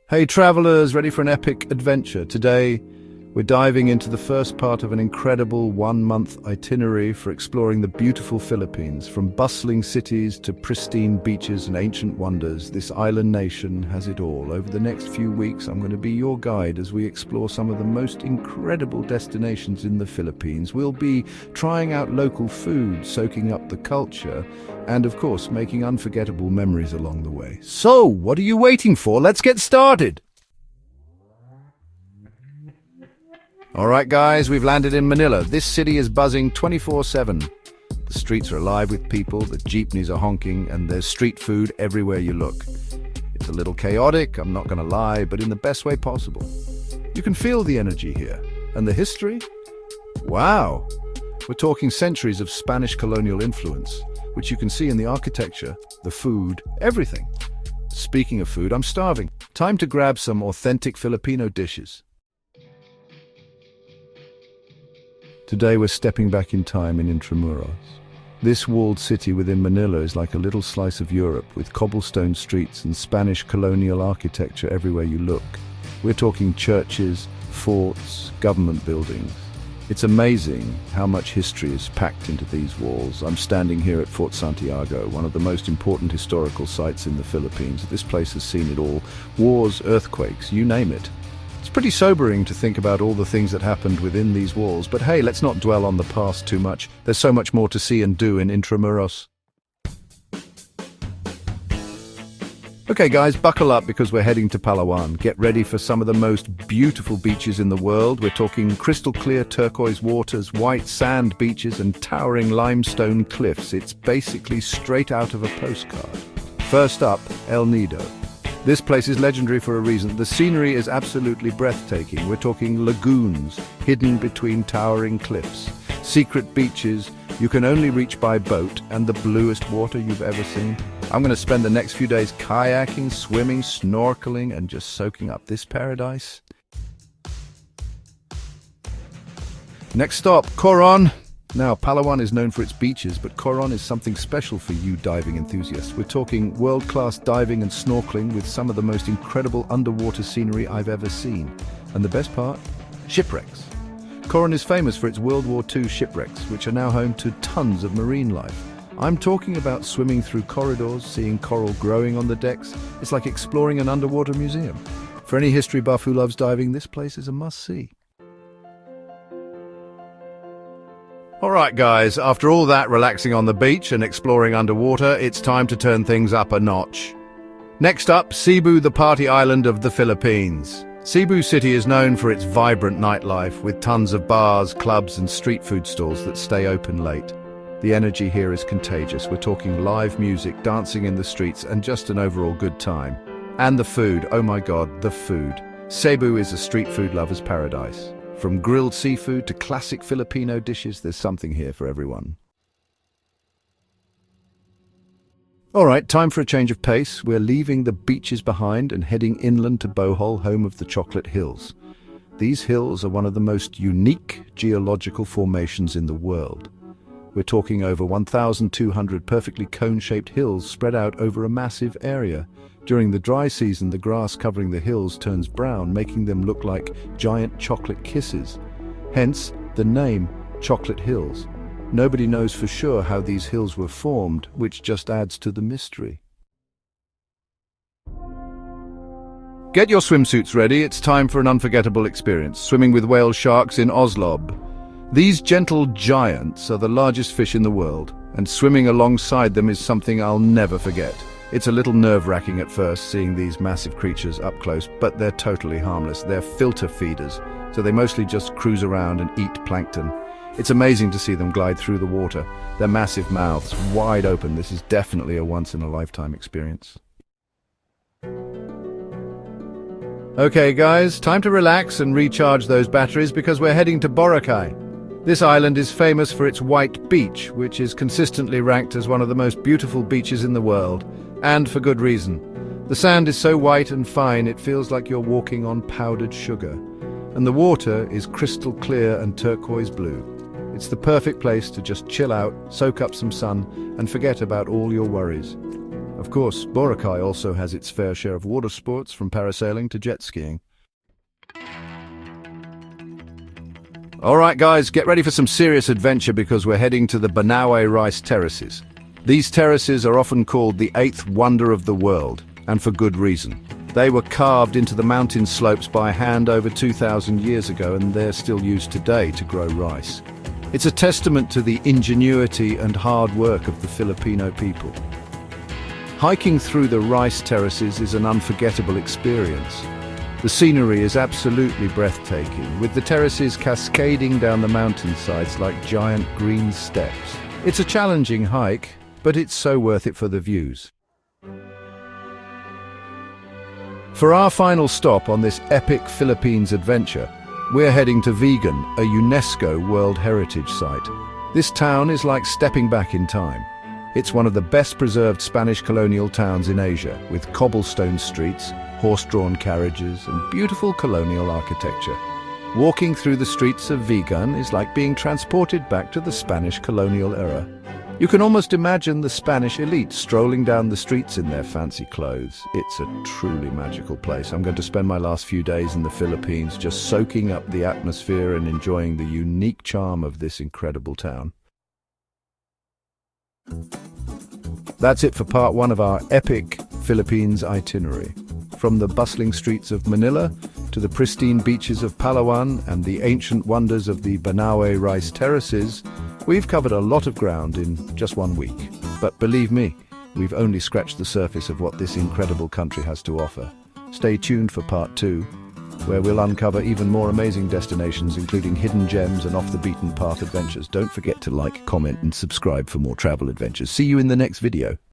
Hey travelers, ready for an epic adventure? Today, we're diving into the first part of an incredible one-month itinerary for exploring the beautiful Philippines. From bustling cities to pristine beaches and ancient wonders, this island nation has it all. Over the next few weeks, I'm going to be your guide as we explore some of the most incredible destinations in the Philippines. We'll be trying out local food, soaking up the culture, and of course, making unforgettable memories along the way. So, what are you waiting for? Let's get started! Alright guys, we've landed in Manila. This city is buzzing 24/7. The streets are alive with people, the jeepneys are honking, and there's street food everywhere you look. It's a little chaotic, I'm not gonna lie, but in the best way possible. You can feel the energy here. And the history? Wow! We're talking centuries of Spanish colonial influence, which you can see in the architecture, the food, everything. Speaking of food, I'm starving. Time to grab some authentic Filipino dishes. Today we're stepping back in time in Intramuros. This walled city within Manila is like a little slice of Europe with cobblestone streets and Spanish colonial architecture everywhere you look. We're talking churches, forts, government buildings. It's amazing how much history is packed into these walls. I'm standing here at Fort Santiago, one of the most important historical sites in the Philippines. This place has seen it all. Wars, earthquakes, you name it. It's pretty sobering to think about all the things that happened within these walls, but hey, let's not dwell on the past too much. There's so much more to see and do in Intramuros. Okay guys, buckle up because we're heading to Palawan. Get ready for some of the most beautiful beaches in the world. We're talking crystal clear turquoise waters, white sand beaches and towering limestone cliffs. It's basically straight out of a postcard. First up, El Nido. This place is legendary for a reason. The scenery is absolutely breathtaking. We're talking lagoons hidden between towering cliffs, secret beaches you can only reach by boat, and the bluest water you've ever seen. I'm going to spend the next few days kayaking, swimming, snorkeling, and just soaking up this paradise. Next stop, Coron. Now, Palawan is known for its beaches, but Coron is something special for you diving enthusiasts. We're talking world-class diving and snorkeling with some of the most incredible underwater scenery I've ever seen. And the best part? Shipwrecks. Coron is famous for its World War II shipwrecks, which are now home to tons of marine life. I'm talking about swimming through corridors, seeing coral growing on the decks. It's like exploring an underwater museum. For any history buff who loves diving, this place is a must-see. Alright guys, after all that relaxing on the beach and exploring underwater, it's time to turn things up a notch. Next up, Cebu, the party island of the Philippines. Cebu City is known for its vibrant nightlife, with tons of bars, clubs and street food stalls that stay open late. The energy here is contagious. We're talking live music, dancing in the streets, and just an overall good time. And the food, oh my god, the food. Cebu is a street food lover's paradise. From grilled seafood to classic Filipino dishes, there's something here for everyone. Alright, time for a change of pace. We're leaving the beaches behind and heading inland to Bohol, home of the Chocolate Hills. These hills are one of the most unique geological formations in the world. We're talking over 1,200 perfectly cone-shaped hills spread out over a massive area. During the dry season, the grass covering the hills turns brown, making them look like giant chocolate kisses. Hence, the name Chocolate Hills. Nobody knows for sure how these hills were formed, which just adds to the mystery. Get your swimsuits ready, it's time for an unforgettable experience, swimming with whale sharks in Oslob. These gentle giants are the largest fish in the world, and swimming alongside them is something I'll never forget. It's a little nerve-wracking at first, seeing these massive creatures up close, but they're totally harmless. They're filter feeders, so they mostly just cruise around and eat plankton. It's amazing to see them glide through the water, their massive mouths wide open. This is definitely a once-in-a-lifetime experience. Okay guys, time to relax and recharge those batteries because we're heading to Boracay. This island is famous for its white beach, which is consistently ranked as one of the most beautiful beaches in the world, and for good reason. The sand is so white and fine it feels like you're walking on powdered sugar, and the water is crystal clear and turquoise blue. It's the perfect place to just chill out, soak up some sun, and forget about all your worries. Of Of course, Boracay also has its fair share of water sports, from parasailing to jet skiing. All right, guys, get ready for some serious adventure because we're heading to the Boracay rice terraces. These terraces are often called the eighth wonder of the world, and for good reason. They were carved into the mountain slopes by hand over 2,000 years ago, and they're still used today to grow rice. It's a testament to the ingenuity and hard work of the Filipino people. Hiking through the rice terraces is an unforgettable experience. The scenery is absolutely breathtaking, with the terraces cascading down the mountainsides like giant green steps. It's a challenging hike, but it's so worth it for the views. For our final stop on this epic Philippines adventure, we're heading to Vigan, a UNESCO World Heritage Site. This town is like stepping back in time. It's one of the best preserved Spanish colonial towns in Asia, with cobblestone streets, horse-drawn carriages, and beautiful colonial architecture. Walking through the streets of Vigan is like being transported back to the Spanish colonial era. You can almost imagine the Spanish elite strolling down the streets in their fancy clothes. It's a truly magical place. I'm going to spend my last few days in the Philippines just soaking up the atmosphere and enjoying the unique charm of this incredible town. That's it for part one of our epic Philippines itinerary. From the bustling streets of Manila to the pristine beaches of Palawan and the ancient wonders of the Boracay rice terraces, we've covered a lot of ground in just 1 week. But believe me, we've only scratched the surface of what this incredible country has to offer. Stay tuned for part 2, where we'll uncover even more amazing destinations, including hidden gems and off-the-beaten-path adventures. Don't forget to like, comment, and subscribe for more travel adventures. See you in the next video.